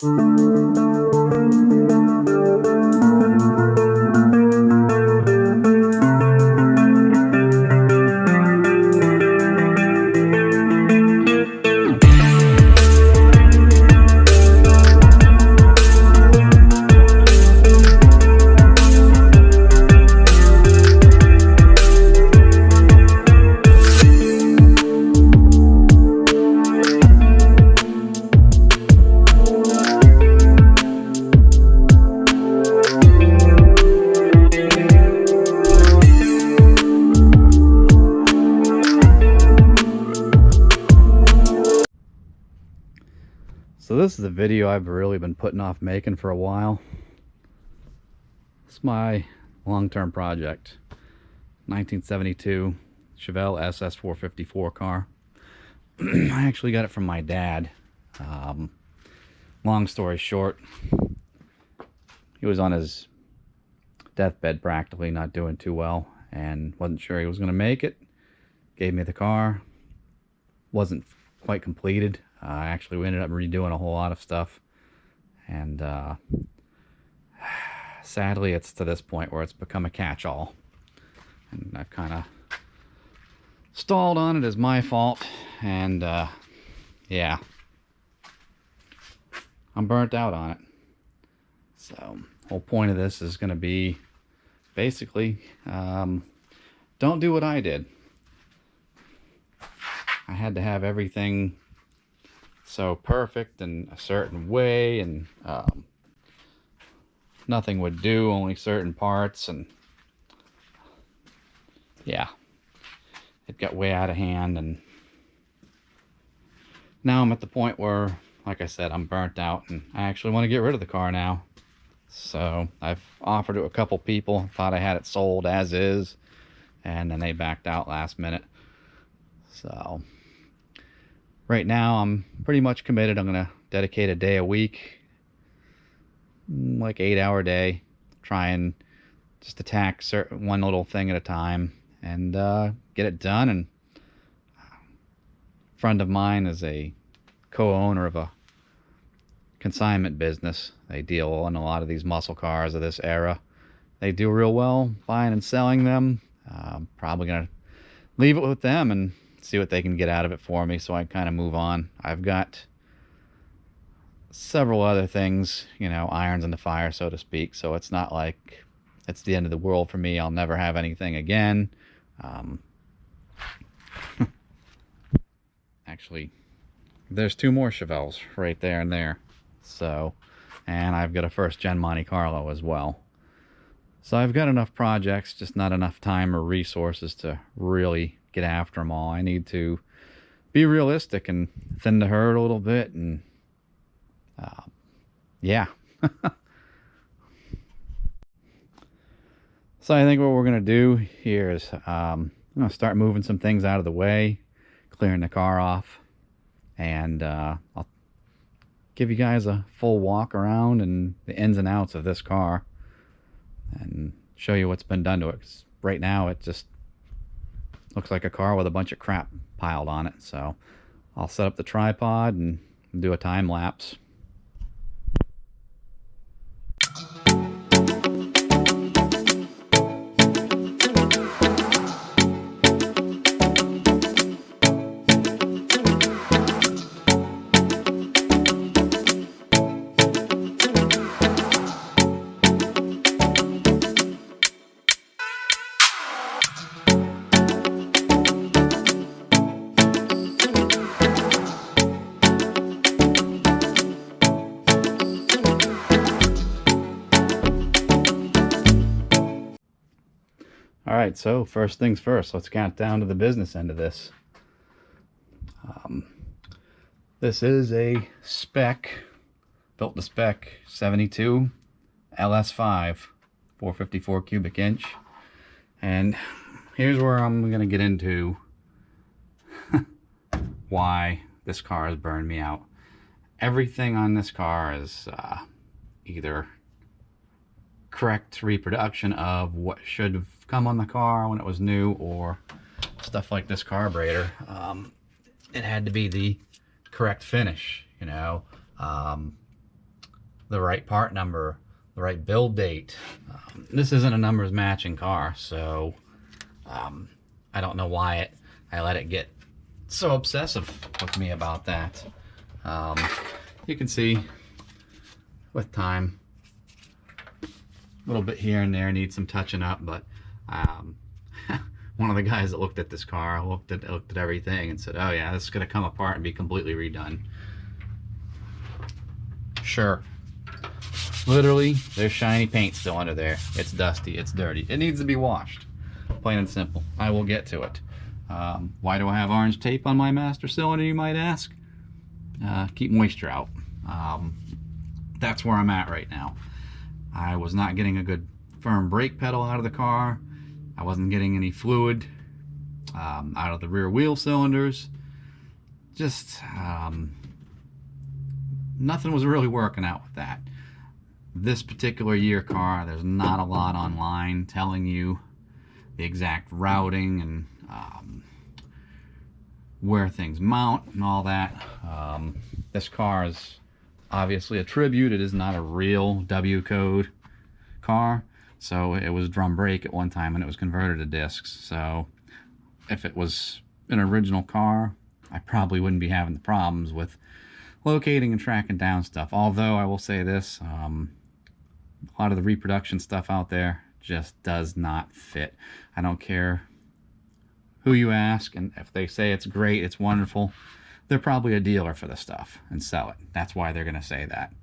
So this is a video I've really been putting off making for a while. It's my long-term project. 1972 Chevelle SS454 car. I actually got it from my dad. Long story short, he was on his deathbed practically, not doing too well, and wasn't sure he was going to make it. Gave me the car. Wasn't quite completed. Actually, we ended up redoing a whole lot of stuff, and sadly it's to this point where it's become a catch-all, and I've kind of stalled on it as my fault, and yeah, I'm burnt out on it. So the whole point of this is going to be basically don't do what I did. I had to have everything so perfect in a certain way, and nothing would do, only certain parts, and yeah, it got way out of hand, and now I'm at the point where, like I said, I'm burnt out, and I actually want to get rid of the car now. So I've offered it to a couple people, thought I had it sold as is, and then they backed out last minute. So right now, I'm pretty much committed. I'm going to dedicate a day a week, like 8-hour day, try and just attack one little thing at a time and get it done. And a friend of mine is a co-owner of a consignment business. They deal in a lot of these muscle cars of this era. They do real well buying and selling them. Probably going to leave it with them and see what they can get out of it for me, so I kind of move on. I've got several other things, you know, irons in the fire, so to speak, so it's not like it's the end of the world for me. I'll never have anything again. Actually, there's 2 more Chevelles right there and there. So, and I've got a first gen Monte Carlo as well. So I've got enough projects, just not enough time or resources to really get after them all. I need to be realistic and thin the herd a little bit, and yeah. So I think what we're going to do here is I'm going to start moving some things out of the way, clearing the car off, and I'll give you guys a full walk around and the ins and outs of this car and show you what's been done to it. 'Cause right now it just looks like a car with a bunch of crap piled on it. So I'll set up the tripod and do a time lapse. Alright, so first things first, let's count down to the business end of this. This is a spec, built to spec 72 LS5 454 cubic inch. And here's where I'm going to get into why this car has burned me out. Everything on this car is either correct reproduction of what should have come on the car when it was new, or stuff like this carburetor. It had to be the correct finish, you know. the right part number, the right build date. This isn't a numbers matching car, so I don't know why I let it get so obsessive with me about that. You can see with time, a little bit here and there needs some touching up, but one of the guys that looked at this car looked at everything and said, oh yeah, this is going to come apart and be completely redone. Sure. Literally, there's shiny paint still under there. It's dusty, it's dirty. It needs to be washed. Plain and simple. I will get to it. Why do I have orange tape on my master cylinder, you might ask? Keep moisture out. That's where I'm at right now. I was not getting a good firm brake pedal out of the car. I wasn't getting any fluid out of the rear wheel cylinders. Just nothing was really working out with that. This particular year car, there's not a lot online telling you the exact routing and where things mount and all that. This car is obviously a tribute. It is not a real W code car. So it was drum brake at one time and it was converted to discs. So if it was an original car, I probably wouldn't be having the problems with locating and tracking down stuff. Although I will say this, a lot of the reproduction stuff out there just does not fit. I don't care who you ask, and if they say it's great, it's wonderful, they're probably a dealer for the stuff and sell it. That's why they're going to say that.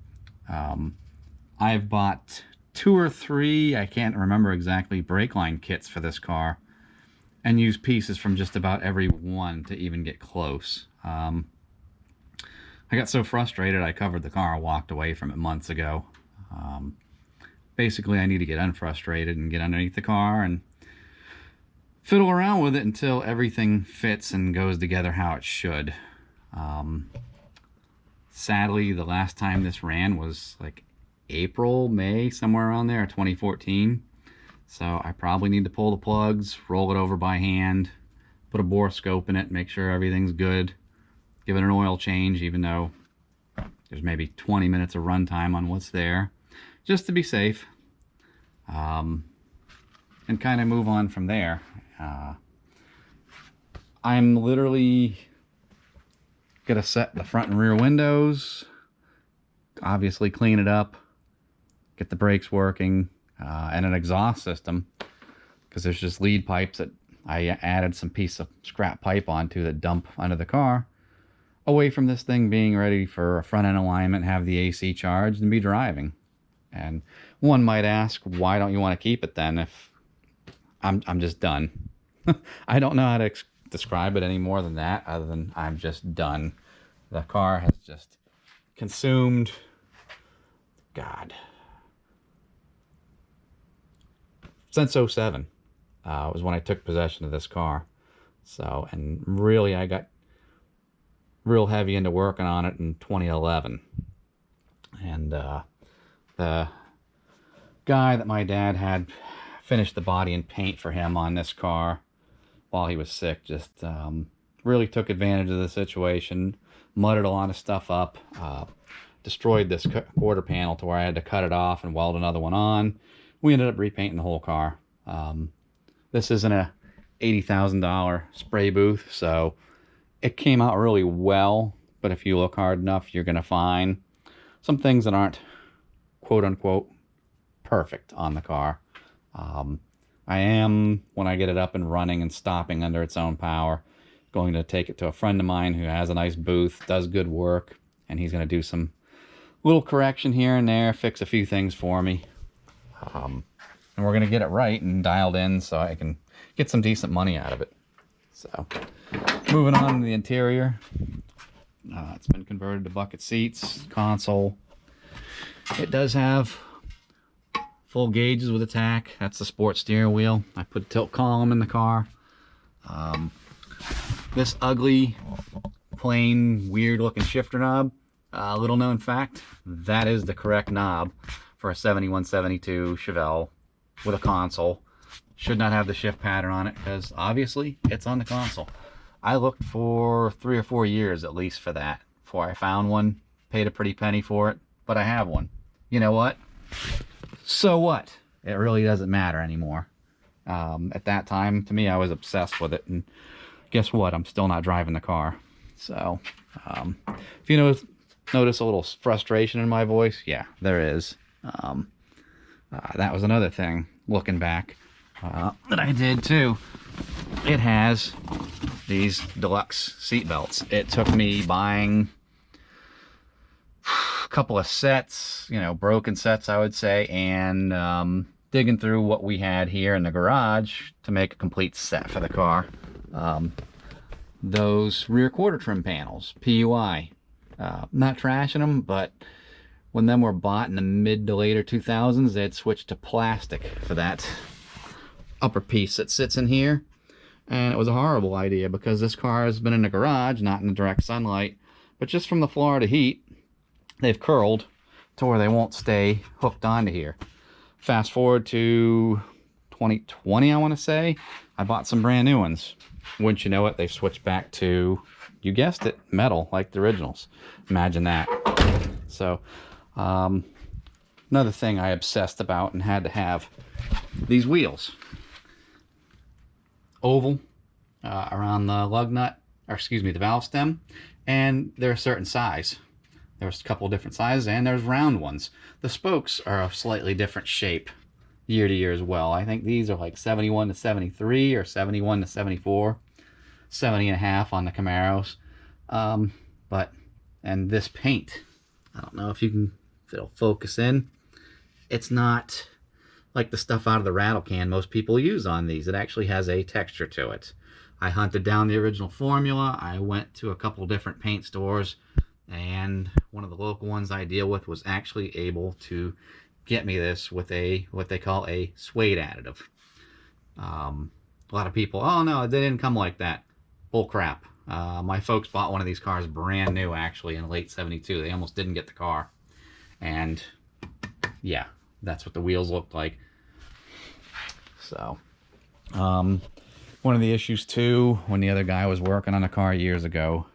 I've bought 2 or 3, I can't remember exactly, brake line kits for this car and used pieces from just about every one to even get close. I got so frustrated I covered the car and walked away from it months ago. Basically, I need to get unfrustrated and get underneath the car and fiddle around with it until everything fits and goes together how it should. Sadly, the last time this ran was like April, May, somewhere around there, 2014. So I probably need to pull the plugs, roll it over by hand, put a bore scope in it, make sure everything's good, give it an oil change, even though there's maybe 20 minutes of runtime on what's there, just to be safe, and kind of move on from there. I'm literally gonna set the front and rear windows, obviously clean it up, get the brakes working, and an exhaust system, because there's just lead pipes that I added some piece of scrap pipe onto that dump under the car, away from this thing being ready for a front end alignment, have the AC charged, and be driving. And one might ask, why don't you want to keep it then if I'm just done? I don't know how to describe it any more than that, other than I'm just done. The car has just consumed, God, since 07 was when I took possession of this car. So, and really I got real heavy into working on it in 2011. And the guy that my dad had finished the body and paint for him on this car while he was sick just really took advantage of the situation, mudded a lot of stuff up, destroyed this quarter panel to where I had to cut it off and weld another one on. We ended up repainting the whole car. This isn't a $80,000 spray booth, so it came out really well, but if you look hard enough, you're going to find some things that aren't quote-unquote perfect on the car. I am, when I get it up and running and stopping under its own power, going to take it to a friend of mine who has a nice booth, does good work, and he's going to do some little correction here and there, fix a few things for me. And we're going to get it right and dialed in so I can get some decent money out of it. So, moving on to the interior. It's been converted to bucket seats, console. It does have full gauges with a tack. That's the sport steering wheel. I put a tilt column in the car. This ugly, plain, weird looking shifter knob, little known fact, that is the correct knob for a 7172 Chevelle with a console. Should not have the shift pattern on it because obviously it's on the console. I looked for 3 or 4 years at least for that before I found one. Paid a pretty penny for it, but I have one. you know what? So what? It really doesn't matter anymore. At that time, to me, I was obsessed with it, and guess what? I'm still not driving the car. So, if you notice a little frustration in my voice, yeah, there is. That was another thing, looking back, that I did too. It has these deluxe seat belts. It took me buying a couple of sets, you know, broken sets, I would say, and digging through what we had here in the garage to make a complete set for the car. Those rear quarter trim panels, PUI, not trashing them, but when them were bought in the mid to later 2000s, they'd switched to plastic for that upper piece that sits in here. And it was a horrible idea because this car has been in the garage, not in the direct sunlight, but just from the Florida heat, they've curled to where they won't stay hooked onto here. Fast forward to 2020, I want to say, I bought some brand new ones. Wouldn't you know it, they've switched back to, you guessed it, metal, like the originals. Imagine that. So, another thing I obsessed about and had to have, these wheels. Oval around the lug nut, or excuse me, the valve stem, and they're a certain size. There's a couple of different sizes, and there's round ones. The spokes are a slightly different shape year to year as well. I think these are like 71 to 73 or 71 to 74, 70 and a half on the Camaros. And this paint, I don't know if it'll focus in. It's not like the stuff out of the rattle can most people use on these. It actually has a texture to it. I hunted down the original formula. I went to a couple different paint stores, and one of the local ones I deal with was actually able to get me this with what they call a suede additive. A lot of people, oh no, they didn't come like that. Bull crap. My folks bought one of these cars brand new, actually, in late '72. They almost didn't get the car. And yeah, that's what the wheels looked like. So, one of the issues too, when the other guy was working on a car years ago,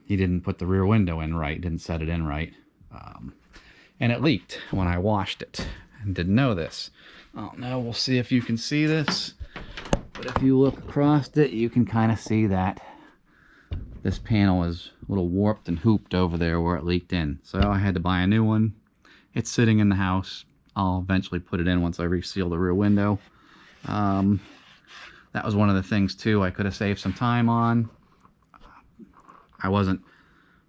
he didn't put the rear window in right, didn't set it in right. And it leaked when I washed it, and didn't know this. Oh no, we'll see if you can see this. But if you look across it, you can kind of see that this panel is a little warped and hooped over there where it leaked in. So I had to buy a new one. It's sitting in the house. I'll eventually put it in once I reseal the rear window. That was one of the things too I could have saved some time on. I wasn't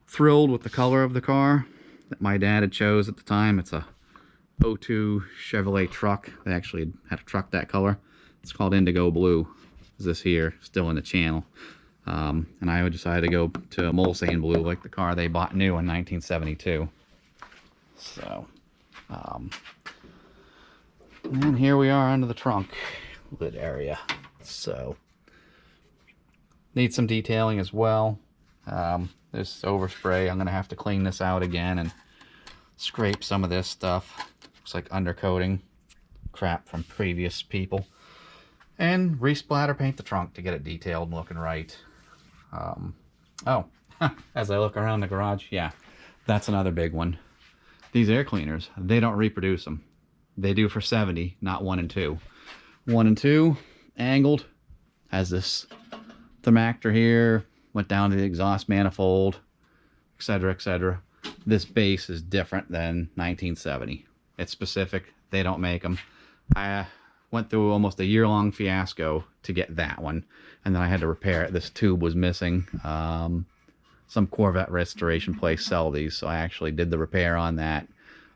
thrilled with the color of the car that my dad had chose at the time. It's a '02 Chevrolet truck. They actually had a truck that color. It's called Indigo Blue. Is this here, still in the channel. And I decided to go to a Mulsanne Blue, like the car they bought new in 1972. So, and here we are under the trunk lid area. So, need some detailing as well. This overspray, I'm gonna have to clean this out again and scrape some of this stuff. Looks like undercoating crap from previous people. And resplatter paint the trunk to get it detailed and looking right. Oh, as I look around the garage, yeah, that's another big one. These air cleaners, they don't reproduce them. They do for 70, not 1 and 2. 1 and 2, angled, has this thermactor here, went down to the exhaust manifold, etc., etc. This base is different than 1970. It's specific. They don't make them. I went through almost a year-long fiasco to get that one, and then I had to repair it. This tube was missing. Some Corvette restoration place sell these, so I actually did the repair on that,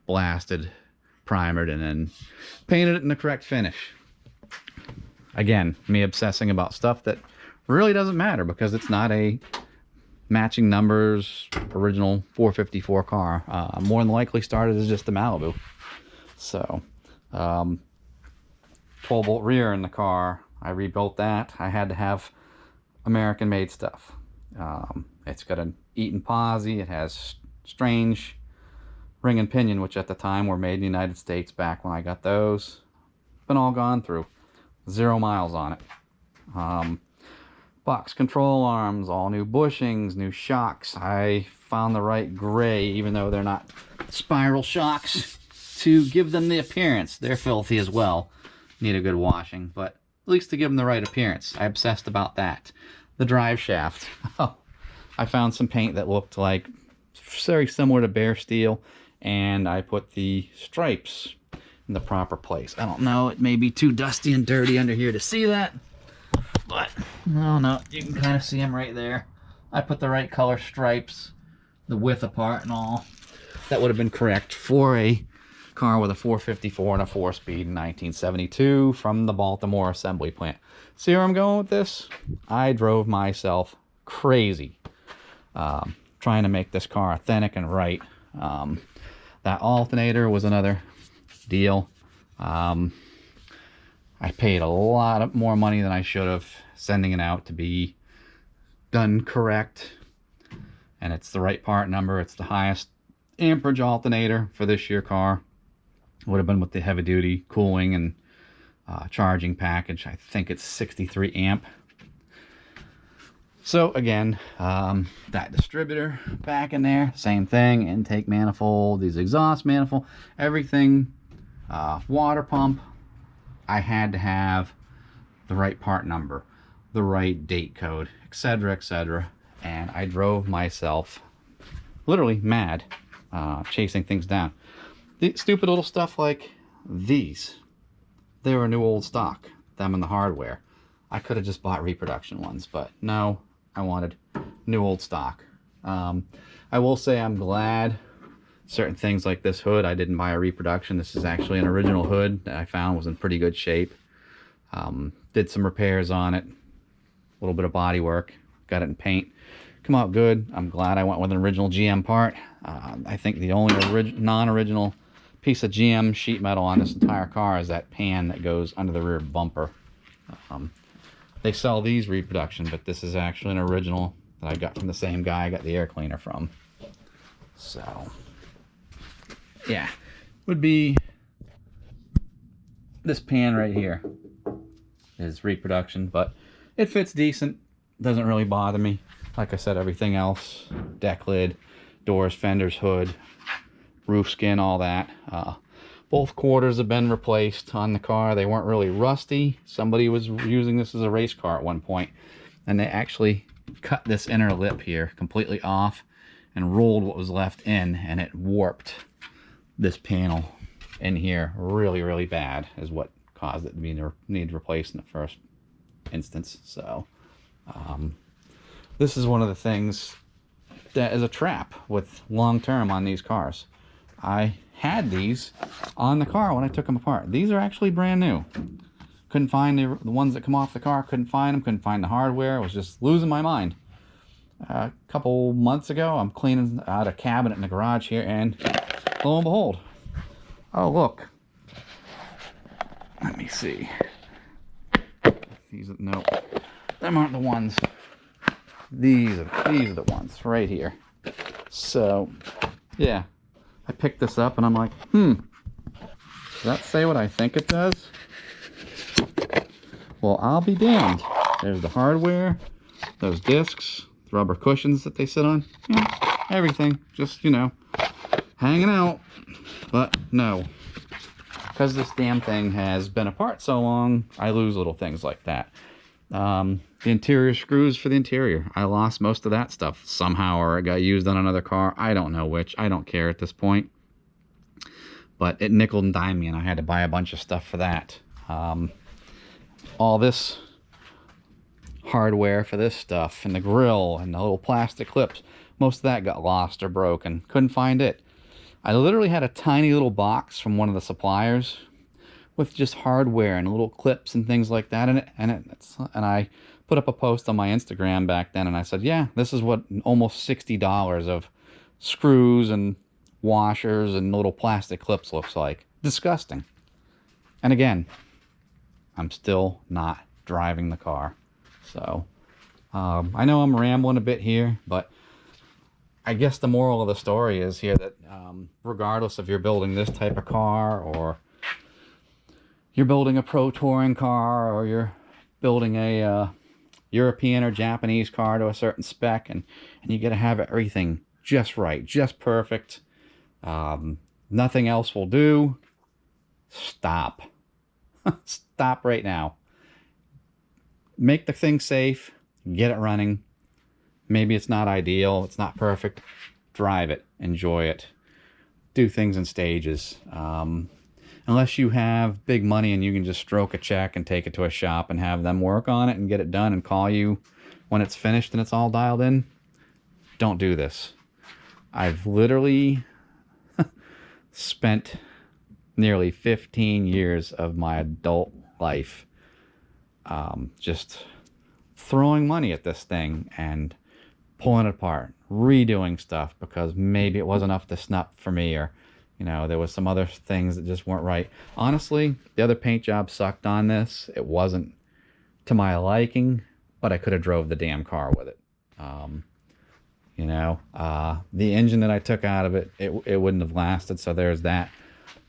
blasted, primered, and then painted it in the correct finish. Again, me obsessing about stuff that really doesn't matter because it's not a matching numbers original 454 car. More than likely started as just a Malibu. So 12-bolt rear in the car, I rebuilt that. I had to have American made stuff. It's got an Eaton posi. It has strange ring and pinion, which at the time were made in the United States back when I got those. Been all gone through. 0 miles on it. Box control arms, all new bushings, new shocks. I found the right gray, even though they're not spiral shocks, to give them the appearance. They're filthy as well, need a good washing, but at least to give them the right appearance. I obsessed about that. The drive shaft. Oh, I found some paint that looked like very similar to bare steel, and I put the stripes in the proper place. I don't know, it may be too dusty and dirty under here to see that, but no, you can kind of see them right there. I put the right color stripes, the width apart and all. That would have been correct for a car with a 454 and a 4-speed in 1972 from the Baltimore assembly plant. See where I'm going with this? I drove myself crazy trying to make this car authentic and right. That alternator was another deal. I paid a lot more money than I should have sending it out to be done correct, and it's the right part number. It's the highest amperage alternator for this year car. Would have been with the heavy duty cooling and charging package. I think it's 63 amp. So again, that distributor back in there, same thing, intake manifold, these exhaust manifold, everything, water pump. I had to have the right part number, the right date code, etc., etc. And I drove myself literally mad chasing things down. The stupid little stuff like these, they were new old stock, them and the hardware. I could have just bought reproduction ones, but no, I wanted new old stock. I will say I'm glad certain things like this hood, I didn't buy a reproduction. This is actually an original hood that I found was in pretty good shape. Did some repairs on it, a little bit of body work, got it in paint. Come out good. I'm glad I went with an original GM part. I think the only non-original piece of GM sheet metal on this entire car is that pan that goes under the rear bumper. They sell these reproduction, but this is actually an original that I got from the same guy I got the air cleaner from. So yeah, would be this pan right here is reproduction, but it fits decent, doesn't really bother me. Like I said, everything else, deck lid, doors, fenders, hood, roof skin, all that. Both quarters have been replaced on the car. They weren't really rusty. Somebody was using this as a race car at one point, and they actually cut this inner lip here completely off and rolled what was left in, and it warped this panel in here really, really bad, is what caused it to need replaced in the first instance. So this is one of the things that is a trap with long term on these cars. I had these on the car when I took them apart. These are actually brand new. Couldn't find the ones that come off the car, couldn't find them, couldn't find the hardware. I was just losing my mind. A couple months ago, I'm cleaning out a cabinet in the garage here, and lo and behold, oh look, let me see. These are, no, them aren't the ones. These are the ones right here. So yeah, I picked this up and I'm like, does that say what I think it does? Well, I'll be damned. There's the hardware, those discs, the rubber cushions that they sit on, yeah, everything, just, you know, hanging out. But no, because this damn thing has been apart so long, I lose little things like that. The interior screws for the interior, I lost most of that stuff somehow, or it got used on another car. I don't know which. I don't care at this point. But it nickel and dimed me, and I had to buy a bunch of stuff for that. All this hardware for this stuff, and the grill, and the little plastic clips, most of that got lost or broken. Couldn't find it. I literally had a tiny little box from one of the suppliers with just hardware and little clips and things like that in it, and I put up a post on my Instagram back then, and I said, yeah, this is what almost $60 of screws and washers and little plastic clips looks like. Disgusting. And again, I'm still not driving the car. So I know I'm rambling a bit here, but I guess the moral of the story is here that regardless if you're building this type of car, or you're building a pro touring car, or you're building a European or Japanese car to a certain spec, and you got to have everything just right, just perfect. Nothing else will do. Stop. Stop right now. Make the thing safe. Get it running. Maybe it's not ideal. It's not perfect. Drive it. Enjoy it. Do things in stages. Unless you have big money and you can just stroke a check and take it to a shop and have them work on it and get it done and call you when it's finished and it's all dialed in, don't do this. I've literally spent nearly 15 years of my adult life just throwing money at this thing and pulling it apart, redoing stuff because maybe it wasn't enough to snuff for me, or you know, there was some other things that just weren't right. Honestly, the other paint job sucked on this. It wasn't to my liking, but I could have drove the damn car with it. You know, the engine that I took out of it, it wouldn't have lasted, so there's that.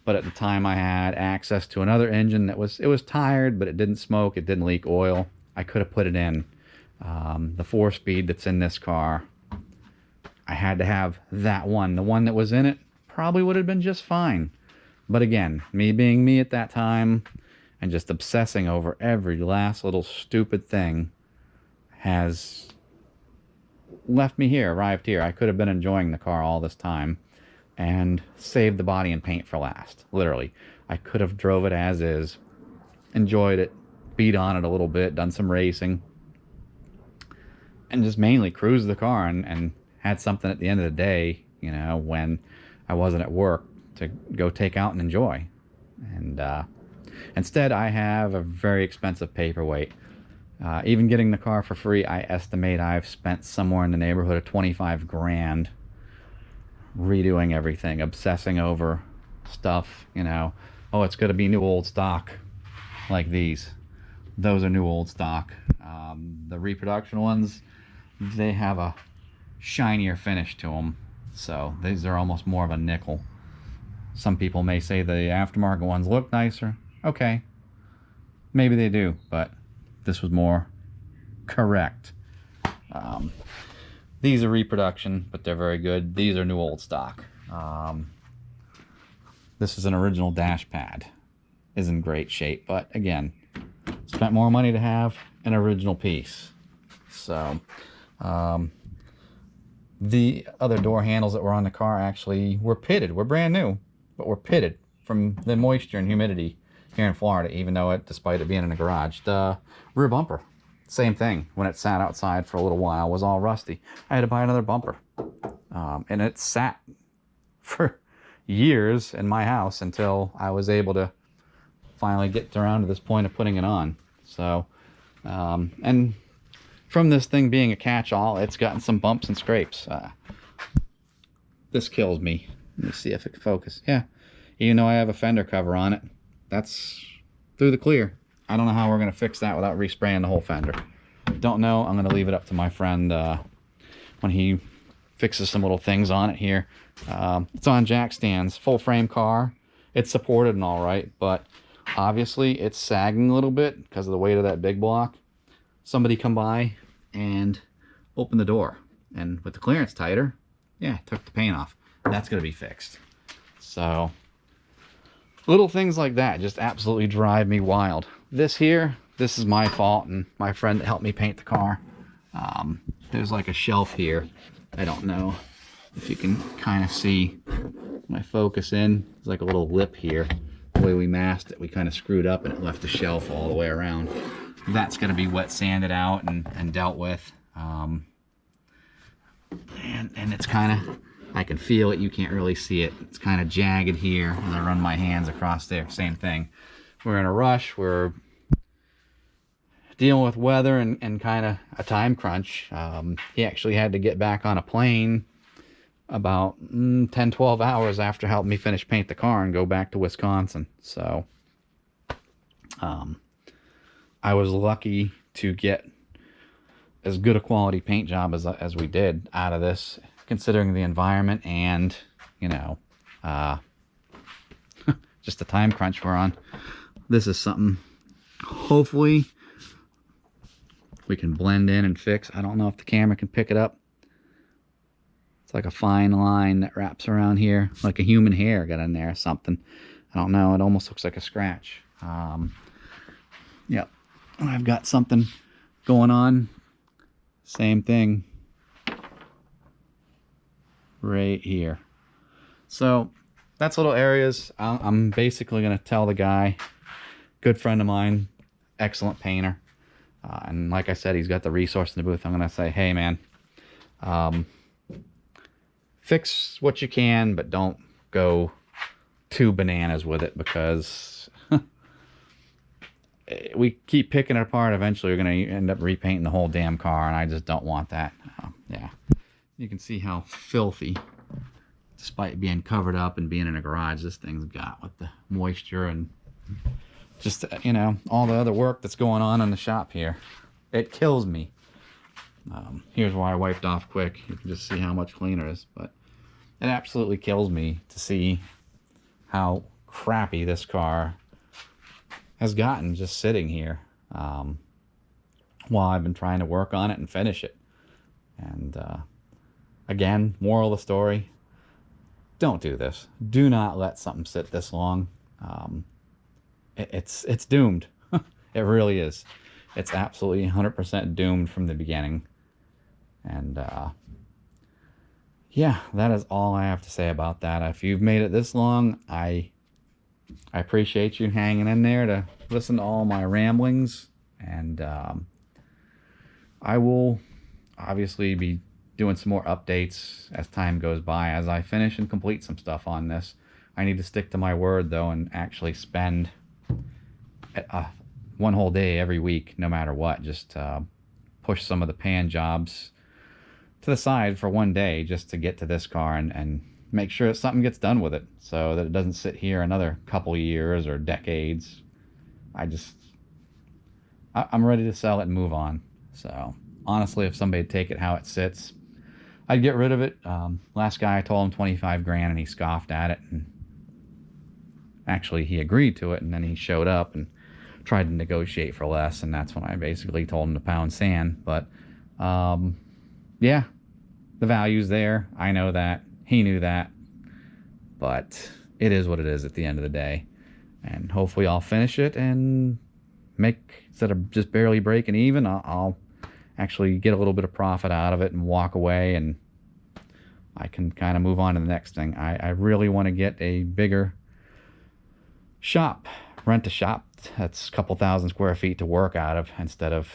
But at the time I had access to another engine that was tired, but it didn't smoke, it didn't leak oil. I could have put it in. The 4-speed that's in this car, I had to have that one. The one that was in it probably would have been just fine. But again, me being me at that time and just obsessing over every last little stupid thing has left me here, arrived here. I could have been enjoying the car all this time and saved the body and paint for last. Literally, I could have drove it as is, enjoyed it, beat on it a little bit, done some racing, and just mainly cruised the car and had something at the end of the day, you know, when I wasn't at work, to go take out and enjoy. And instead I have a very expensive paperweight. Even getting the car for free, I estimate I've spent somewhere in the neighborhood of 25 grand redoing everything, obsessing over stuff, you know. Oh, it's going to be new old stock, like these. Those are new old stock. The reproduction ones, they have a shinier finish to them, so these are almost more of a nickel. Some people may say the aftermarket ones look nicer. Okay, maybe they do, but this was more correct. These are reproduction, but they're very good. These are new old stock. This is an original dash pad. Is in great shape, but again, spent more money to have an original piece. So the other door handles that were on the car actually were pitted. We're brand new, but were pitted from the moisture and humidity here in Florida, even though despite it being in a garage. The rear bumper, same thing. When it sat outside for a little while, was all rusty. I had to buy another bumper. And it sat for years in my house until I was able to finally get around to this point of putting it on. So, and from this thing being a catch-all, it's gotten some bumps and scrapes. This kills me. Let me see if it can focus. Yeah, even though I have a fender cover on it, that's through the clear. I don't know how we're going to fix that without respraying the whole fender. Don't know. I'm going to leave it up to my friend when he fixes some little things on it here. It's on jack stands, full frame car. It's supported and all right, but obviously it's sagging a little bit because of the weight of that big block. Somebody come by and open the door, and with the clearance tighter, yeah, took the paint off. That's going to be fixed. So little things like that just absolutely drive me wild. This here, this is my fault and my friend that helped me paint the car. There's like a shelf here. I don't know if you can kind of see my focus in. There's like a little lip here. The way we masked it, we kind of screwed up and it left the shelf all the way around. That's going to be wet sanded out and dealt with. And it's kind of, I can feel it. You can't really see it. It's kind of jagged here as I run my hands across there. Same thing. We're in a rush. We're dealing with weather and kind of a time crunch. He actually had to get back on a plane about 10-12 hours after helping me finish paint the car and go back to Wisconsin. So I was lucky to get as good a quality paint job as we did out of this, considering the environment and, you know, just the time crunch we're on. This is something hopefully we can blend in and fix. I don't know if the camera can pick it up. It's like a fine line that wraps around here, like a human hair got in there or something. I don't know. It almost looks like a scratch. Yep. I've got something going on. Same thing right here. So that's little areas. I'm basically going to tell the guy, good friend of mine, excellent painter. And like I said, he's got the resource in the booth. I'm going to say, hey, man, fix what you can, but don't go too bananas with it, because we keep picking it apart. Eventually, we're going to end up repainting the whole damn car, and I just don't want that. Yeah. You can see how filthy, despite being covered up and being in a garage, this thing's got with the moisture and just, you know, all the other work that's going on in the shop here. It kills me. Here's why I wiped off quick. You can just see how much cleaner it is. But it absolutely kills me to see how crappy this car has gotten just sitting here while I've been trying to work on it and finish it. And again, moral of the story, don't do this. Do not let something sit this long. It's doomed. It really is. It's absolutely 100% doomed from the beginning. And yeah, that is all I have to say about that. If you've made it this long, I appreciate you hanging in there to listen to all my ramblings. And I will obviously be doing some more updates as time goes by, as I finish and complete some stuff on this. I need to stick to my word, though, and actually spend one whole day every week, no matter what. Just push some of the pan jobs to the side for one day just to get to this car and make sure that something gets done with it, so that it doesn't sit here another couple of years or decades. I'm ready to sell it and move on. So honestly, if somebody would take it how it sits, I'd get rid of it. Last guy, I told him 25 grand, and he scoffed at it. And actually, he agreed to it, and then he showed up and tried to negotiate for less, and that's when I basically told him to pound sand. But yeah, the value's there. I know that. He knew that. But it is what it is at the end of the day. And hopefully I'll finish it and make, instead of just barely breaking even, I'll actually get a little bit of profit out of it and walk away, and I can kind of move on to the next thing. I really want to get a bigger shop, rent a shop that's a couple thousand square feet to work out of, instead of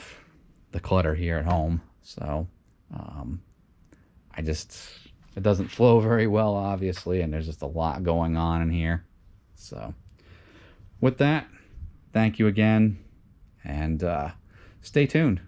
the clutter here at home. So it doesn't flow very well, obviously, and there's just a lot going on in here. So with that, thank you again, and stay tuned.